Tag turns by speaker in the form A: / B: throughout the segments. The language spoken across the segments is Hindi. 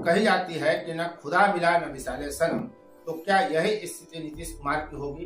A: कही जाती है कि न खुदा मिला न मिसाले सनम, तो क्या यही स्थिति नीतीश कुमार की होगी?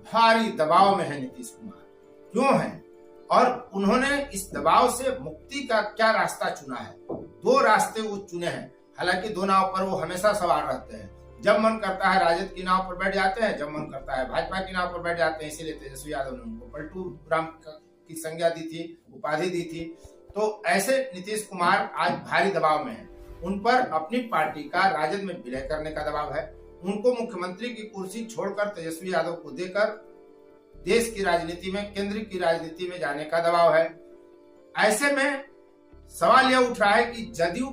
A: भारी दबाव में है नीतीश कुमार। क्यों है और उन्होंने इस दबाव से मुक्ति का क्या रास्ता चुना है? दो रास्ते वो चुने हैं। हालांकि दो नाव पर वो हमेशा सवार रहते हैं। जब मन करता है राजद की नाव पर बैठ जाते हैं, जब मन करता है भाजपा की नाव पर बैठ जाते हैं। इसीलिए तेजस्वी यादव ने उनको पलटू राम की संज्ञा दी थी, उपाधि दी थी। तो ऐसे नीतीश कुमार आज भारी दबाव में है। उन पर अपनी पार्टी का राजद में विलय करने का दबाव है। उनको मुख्यमंत्री की कुर्सी छोड़कर तेजस्वी यादव को देकर देश की राजनीति में, केंद्र की राजनीति में जाने का दबाव है। ऐसे में सवाल यह उठ रहा है कि जदयू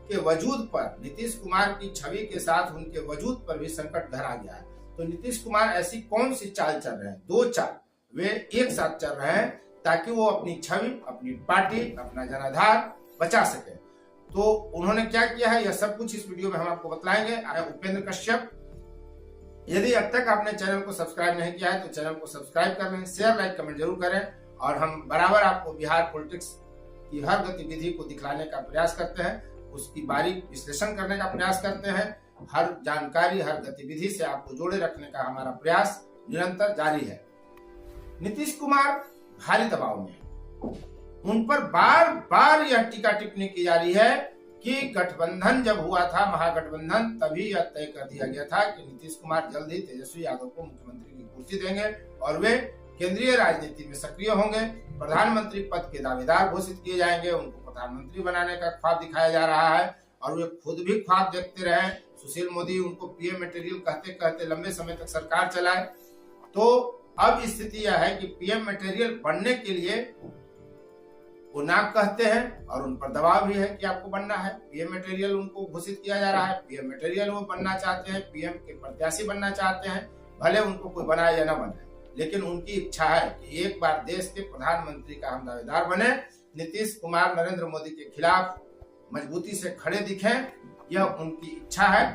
A: के वजूद पर, नीतीश कुमार की छवि के साथ उनके वजूद पर भी संकट धरा गया है। तो नीतीश कुमार ऐसी कौन सी चाल चल रहे हैं? दो चाल वे एक साथ चल रहे हैं ताकि वो अपनी छवि, अपनी पार्टी, अपना जनाधार बचा सके। तो उन्होंने क्या किया है, यह सब कुछ इस वीडियो में हम आपको बतलाएंगे। उपेंद्र कश्यप, यदि अब तक आपने चैनल को सब्सक्राइब नहीं किया है तो चैनल को सब्सक्राइब कर लें, शेयर लाइक कमेंट जरूर करें। और हम बराबर आपको बिहार पॉलिटिक्स की हर गतिविधि को दिखलाने का प्रयास करते हैं, उसकी बारीक विश्लेषण करने का प्रयास करते हैं। हर जानकारी, हर गतिविधि से आपको जोड़े रखने का हमारा प्रयास निरंतर जारी है। नीतीश कुमार भारी दबाव में, उन पर बार बार यह टीका टिप्पणी की जा रही है कि गठबंधन जब हुआ था, महागठबंधन, तभी यह तय कर दिया गया था कि नीतीश कुमार जल्द ही तेजस्वी यादव को मुख्यमंत्री की कुर्सी देंगे और वे केंद्रीय राजनीति में सक्रिय होंगे, प्रधानमंत्री पद के दावेदार घोषित किए जाएंगे, उनको प्रधानमंत्री बनाने का ख्वाब दिखाया जा रहा है। और वे खुद भी ख्वाब देखते रहे। सुशील मोदी उनको पीएम मटेरियल कहते कहते लंबे समय तक सरकार चलाए। तो अब स्थिति यह है कि पीएम मटेरियल बनने के लिए वो ना कहते हैं और उन पर दबाव भी है कि आपको बनना है। पीएम मटेरियल उनको घोषित किया जा रहा है, पीएम मटेरियल वो बनना चाहते हैं, पीएम के प्रत्याशी बनना चाहते हैं। भले उनको कोई बनाए या ना बनाए, लेकिन उनकी इच्छा है कि एक बार देश के प्रधानमंत्री का हम दावेदार बने, नीतीश कुमार नरेंद्र मोदी के खिलाफ मजबूती से खड़े दिखें। यह उनकी इच्छा है।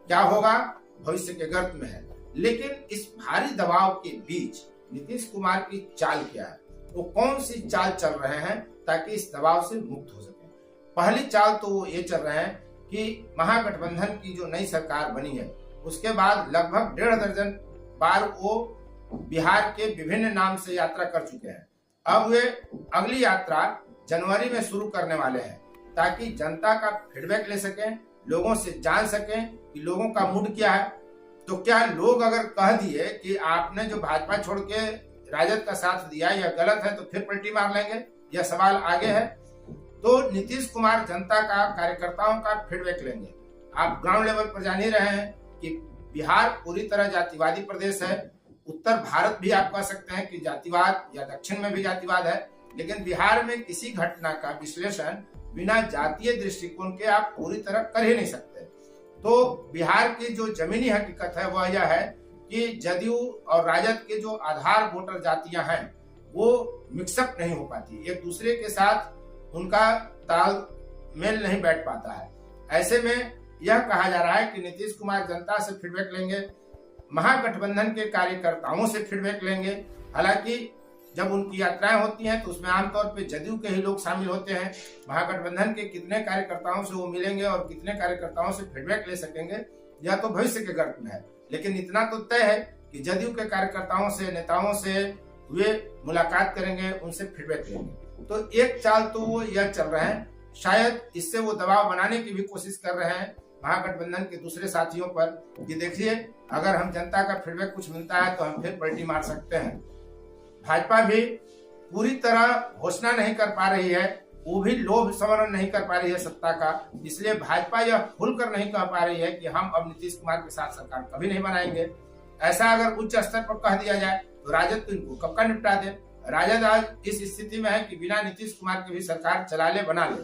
A: क्या होगा भविष्य के गर्त में है। लेकिन इस भारी दबाव के बीच नीतीश कुमार की चाल क्या है, वो कौन सी चाल चल रहे हैं ताकि इस दबाव से मुक्त हो सके? पहली चाल तो वो ये चल रहे हैं कि महागठबंधन की जो नई सरकार बनी है उसके बाद लगभग 1.5 दर्जन बार वो बिहार के विभिन्न नाम से यात्रा कर चुके हैं। अब वे अगली यात्रा जनवरी में शुरू करने वाले हैं ताकि जनता का फीडबैक ले सकें, लोगों से जान सकें कि लोगों का मूड क्या है। तो क्या लोग अगर कह दिए कि आपने जो भाजपा छोड़ के राजद का साथ दिया यह गलत है, तो फिर पलटी मार लेंगे? यह सवाल आगे है। तो नीतीश कुमार जनता का, कार्यकर्ताओं का फीडबैक लेंगे। आप ग्राउंड लेवल पर जान ही रहे हैं कि बिहार पूरी तरह जातिवादी प्रदेश है। उत्तर भारत भी आप कह सकते हैं कि जातिवाद, या दक्षिण में भी जातिवाद है। लेकिन बिहार में किसी घटना का विश्लेषण बिना जातीय दृष्टिकोण के आप पूरी तरह कर ही नहीं सकते। तो बिहार की जो जमीनी हकीकत है वह यह है कि जदयू और राजद के जो आधार वोटर जातियां हैं वो मिक्सअप नहीं हो पाती, एक दूसरे के साथ उनका तालमेल नहीं बैठ पाता है। ऐसे में यह कहा जा रहा है कि नीतीश कुमार जनता से फीडबैक लेंगे, महागठबंधन के कार्यकर्ताओं से फीडबैक लेंगे। हालांकि जब उनकी यात्राएं होती हैं तो उसमें आमतौर पे जदयू के ही लोग शामिल होते हैं। महागठबंधन के कितने कार्यकर्ताओं से वो मिलेंगे और कितने कार्यकर्ताओं से फीडबैक ले सकेंगे यह तो भविष्य के गर्त में है। लेकिन इतना तो तय है कि जदयू के कार्यकर्ताओं से, नेताओं से वे मुलाकात करेंगे, उनसे फीडबैक लेंगे। तो एक चाल तो वो यह चल रहे हैं। शायद इससे वो दबाव बनाने की भी कोशिश कर रहे हैं महागठबंधन के दूसरे साथियों पर कि देखिए अगर हम जनता का फीडबैक कुछ मिलता है तो हम फिर पलटी मार सकते हैं। भाजपा भी पूरी तरह घोषणा नहीं कर पा रही है, वो भी लोभ समरण नहीं कर पा रही है सत्ता का। इसलिए भाजपा यह खुलकर नहीं कह पा रही है कि हम अब नीतीश कुमार के साथ सरकार कभी नहीं बनाएंगे। ऐसा अगर उच्च स्तर पर कह दिया जाए तो राजद तो इनको कब का निपटा दे। राजद आज इस स्थिति में है कि बिना नीतीश कुमार के भी सरकार चला ले, बना ले।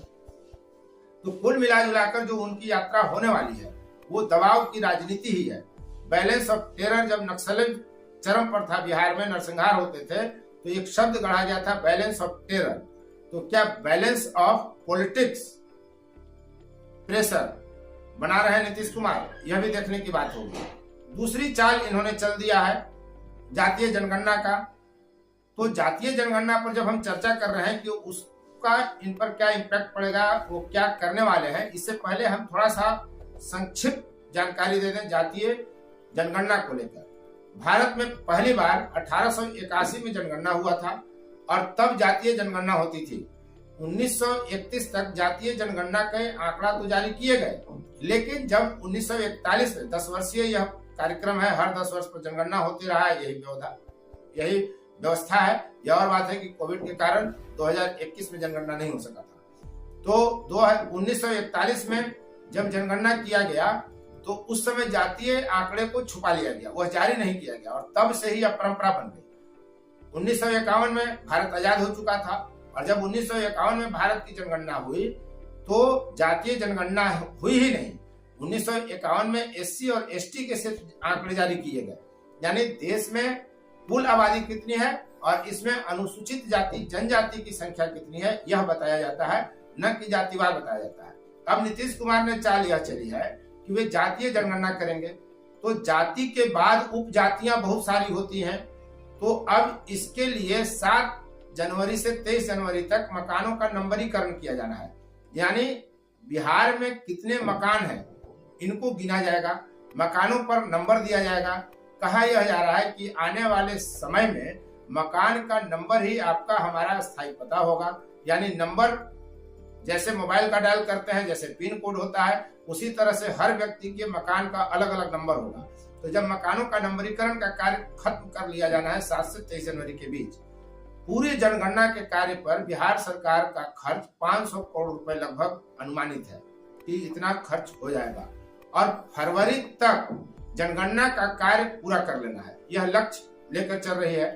A: तो कुल मिलाजुलाकर जो उनकी यात्रा होने वाली है वो दबाव की राजनीति ही है। बैलेंस ऑफ टेरर, जब नक्सलिज्म चरम पर था, बिहार में नरसंहार होते थे, तो एक शब्द गढ़ा गया था बैलेंस ऑफ टेरर। तो क्या बैलेंस ऑफ पॉलिटिक्स प्रेशर बना रहे नीतीश कुमार, यह भी देखने की बात होगी। दूसरी चाल इन्होंने चल दिया है जातीय जनगणना का। तो जातीय जनगणना पर जब हम चर्चा कर रहे हैं कि उसका इन पर क्या इम्पैक्ट पड़ेगा, वो क्या करने वाले हैं, इससे पहले हम थोड़ा सा संक्षिप्त जानकारी दे दें जातीय जनगणना को लेकर। भारत में पहली बार 1881 में जनगणना हुआ था और तब जातीय जनगणना होती थी। 1931 तक जातीय जनगणना के आंकड़ा तो जारी किए गए, लेकिन जब 1941 में 10 वर्षीय यह कार्यक्रम है, हर 10 वर्ष पर जनगणना होती रहा है, यही व्यवस्था है। यह और बात है कि कोविड के कारण 2021 में जनगणना नहीं हो सका था। तो 1941 में जब जनगणना किया गया तो उस समय जातीय आंकड़े को छुपा लिया गया, वह जारी नहीं किया गया और तब से ही यह परंपरा बन गई। 1951 में भारत आजाद हो चुका था और जब 1951 में भारत की जनगणना हुई तो जातीय जनगणना हुई ही नहीं। 1951 में एससी और एसटी के सिर्फ आंकड़े जारी किए गए, यानी देश में कुल आबादी कितनी है और इसमें अनुसूचित जाति जनजाति की संख्या कितनी है यह बताया जाता है, न कि जातिवार बताया जाता है। अब नीतीश कुमार ने चाल यह चली है कि वे जातीय जनगणना करेंगे तो जाति के बाद उपजातियां बहुत सारी होती हैं, तो अब इसके लिए 7 जनवरी से 23 जनवरी तक मकानों का नंबरीकरण किया जाना है। यानी बिहार में कितने मकान हैं इनको गिना जाएगा, मकानों पर नंबर दिया जाएगा। कहा यह जा रहा है कि आने वाले समय में मकान का नंबर ही आपका हमारा स्थायी पता होगा, यानी नंबर जैसे मोबाइल का डायल करते हैं, जैसे पिन कोड होता है, उसी तरह से हर व्यक्ति के मकान का अलग अलग नंबर होगा। तो जब मकानों का नंबरीकरण का कार्य खत्म कर लिया जाना है 7 से 23 जनवरी के बीच, पूरी जनगणना के कार्य पर बिहार सरकार का खर्च 500 करोड़ रुपए लगभग अनुमानित है कि इतना खर्च हो जाएगा और फरवरी तक जनगणना का कार्य पूरा कर लेना है, यह लक्ष्य लेकर चल रही है।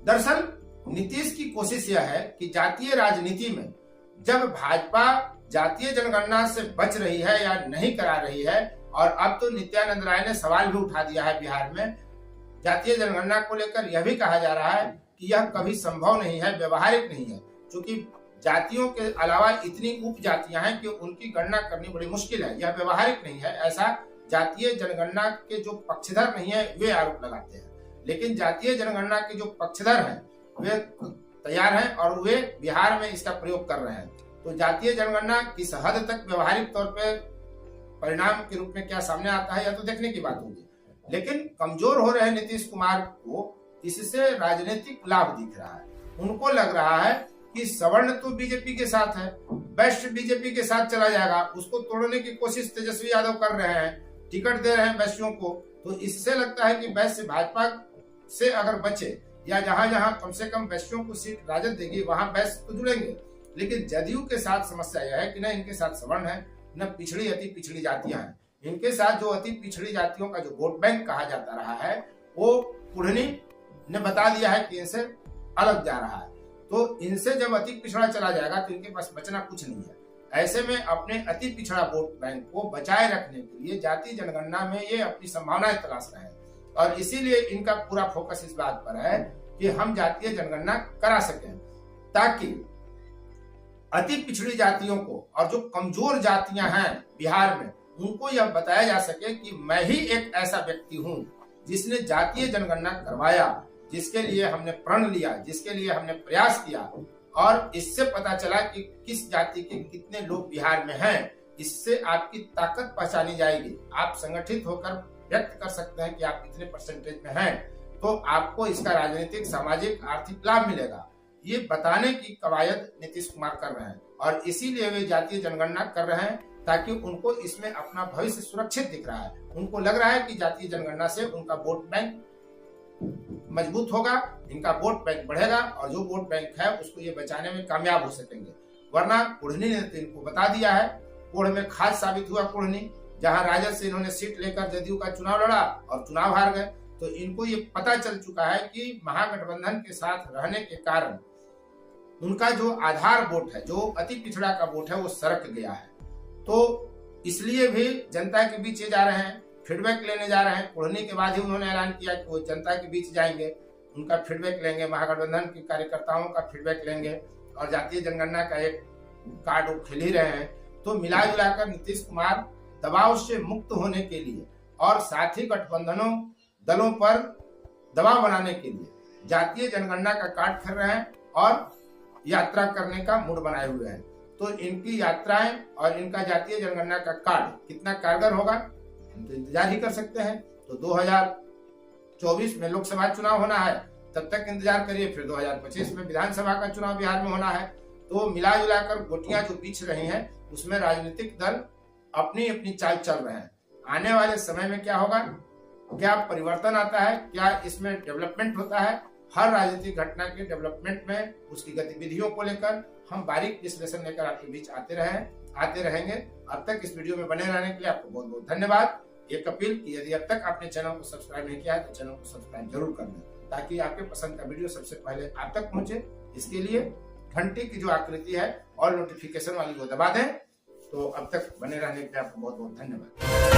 A: दरअसल नीतीश की कोशिश यह है कि जातीय राजनीति में जब भाजपा जातीय जनगणना से बच रही है या नहीं करा रही है, और अब तो नित्यानंद राय ने सवाल भी उठा दिया है बिहार में जातीय जनगणना को लेकर, यह भी कहा जा रहा है कि यह कभी संभव नहीं है, व्यवहारिक नहीं है, क्योंकि जातियों के अलावा इतनी उपजातियां हैं कि उनकी गणना करनी बड़ी मुश्किल है, यह व्यवहारिक नहीं है। ऐसा जातीय जनगणना के जो पक्षधर नहीं है वे आरोप लगाते हैं, लेकिन जातीय जनगणना के जो पक्षधर हैं वे तैयार हैं और वे बिहार में इसका प्रयोग कर रहे हैं। तो जातीय जनगणना किस हद तक व्यवहारिक तौर पे परिणाम के रूप में क्या सामने आता है यह तो देखने की बात होगी, लेकिन कमजोर हो रहे नीतीश कुमार को इससे राजनीतिक लाभ दिख रहा है। उनको लग रहा है कि सवर्ण तो बीजेपी के साथ है, वैश्य बीजेपी के साथ चला जाएगा, उसको तोड़ने की कोशिश तेजस्वी यादव कर रहे हैं, टिकट दे रहे हैं वैश्यों को, तो इससे लगता है कि वैश्य भाजपा से अगर बचे या जहां जहां कम से कम वैश्यों को सीट राजद देगी वहां वैश्य तो जुड़ेंगे। लेकिन जदयू के साथ समस्या यह है कि न इनके साथ सवर्ण है न पिछड़ी अति पिछड़ी जातियां हैं। इनके साथ जो अति पिछड़ी जातियों का जो वोट बैंक कहा जाता रहा है वो कुढ़नी ने बता दिया है कि इनसे अलग जा रहा है, तो इनसे जब अति पिछड़ा चला जाएगा तो इनके पास बचना कुछ नहीं है। ऐसे में अपने अति पिछड़ा वोट बैंक को बचाए रखने के लिए जातीय जनगणना में ये अपनी संभावनाएं तलाश रहे हैं और इसीलिए इनका पूरा फोकस इस बात पर है कि हम जातीय जनगणना करा सकें ताकि अति पिछड़ी जातियों को और जो कमजोर जातियां हैं बिहार में उनको यह बताया जा सके कि मैं ही एक ऐसा व्यक्ति हूं जिसने जातीय जनगणना करवाया, जिसके लिए हमने प्रण लिया, जिसके लिए हमने प्रयास किया और इससे पता चला कि किस जाति के कितने लोग बिहार में हैं। इससे आपकी ताकत पहचानी जाएगी, आप संगठित होकर व्यक्त कर सकते हैं कि आप इतने परसेंटेज में हैं, तो आपको इसका राजनीतिक सामाजिक आर्थिक लाभ मिलेगा। ये बताने की कवायद नीतीश कुमार कर रहे हैं और इसीलिए वे जातीय जनगणना कर रहे हैं ताकि उनको इसमें अपना भविष्य सुरक्षित दिख रहा है। उनको लग रहा है कि जातीय जनगणना से उनका वोट बैंक मजबूत होगा, इनका वोट बैंक बढ़ेगा और जो वोट बैंक है उसको ये बचाने में कामयाब हो सकेंगे। वरना कुढ़नी ने तो इनको बता दिया है, कोढ़ में खाद साबित हुआ कुढ़नी, जहां राजद से इन्होंने सीट लेकर जदयू का चुनाव लड़ा और चुनाव हार गए। तो इनको ये पता चल चुका है कि महागठबंधन के साथ रहने के कारण उनका जो आधार वोट है, जो अति पिछड़ा का वोट है, वो सरक गया है। तो इसलिए भी जनता के बीच ये जा रहे हैं, फीडबैक लेने जा रहे हैं। कुढ़नी के बाद ही उन्होंने ऐलान किया कि वो जनता के बीच जाएंगे, उनका फीडबैक लेंगे, महागठबंधन के कार्यकर्ताओं का फीडबैक लेंगे और जातीय जनगणना का एक कार्ड वो खेल ही रहे हैं। तो मिला जुलाकर नीतीश कुमार दबाव से मुक्त होने के लिए और साथ ही गठबंधनों दलों पर दबाव बनाने के लिए जातीय जनगणना का कार्ड खेल रहे हैं और यात्रा करने का मूड बनाए हुए हैं। तो इनकी यात्राएं और इनका जातीय जनगणना का कार्ड कितना कारगर होगा हम तो इंतजार ही कर सकते हैं। तो 2024 में लोकसभा चुनाव होना है, तब तक इंतजार करिए। फिर 2025 में विधानसभा का चुनाव बिहार में होना है। तो मिला जुलाकर गोटियां जो बिछ रही हैं, उसमें राजनीतिक दल अपनी अपनी चाल चल रहे हैं। आने वाले समय में क्या होगा, क्या परिवर्तन आता है, क्या इसमें डेवलपमेंट होता है, हर राजनीतिक घटना के डेवलपमेंट में उसकी गतिविधियों को लेकर हम बारीक विश्लेषण लेकर आपके बीच आते रहेंगे। अब तक इस वीडियो में बने रहने के लिए आपको बहुत बहुत धन्यवाद। एक अपील कि यदि अब तक आपने चैनल को सब्सक्राइब नहीं किया है तो चैनल को सब्सक्राइब जरूर कर लें, ताकि आपके पसंद का वीडियो सबसे पहले आप तक पहुंचे। इसके लिए घंटी की जो आकृति है और नोटिफिकेशन वाली वो दबा दें। तो अब तक बने रहने के लिए आपको बहुत बहुत धन्यवाद।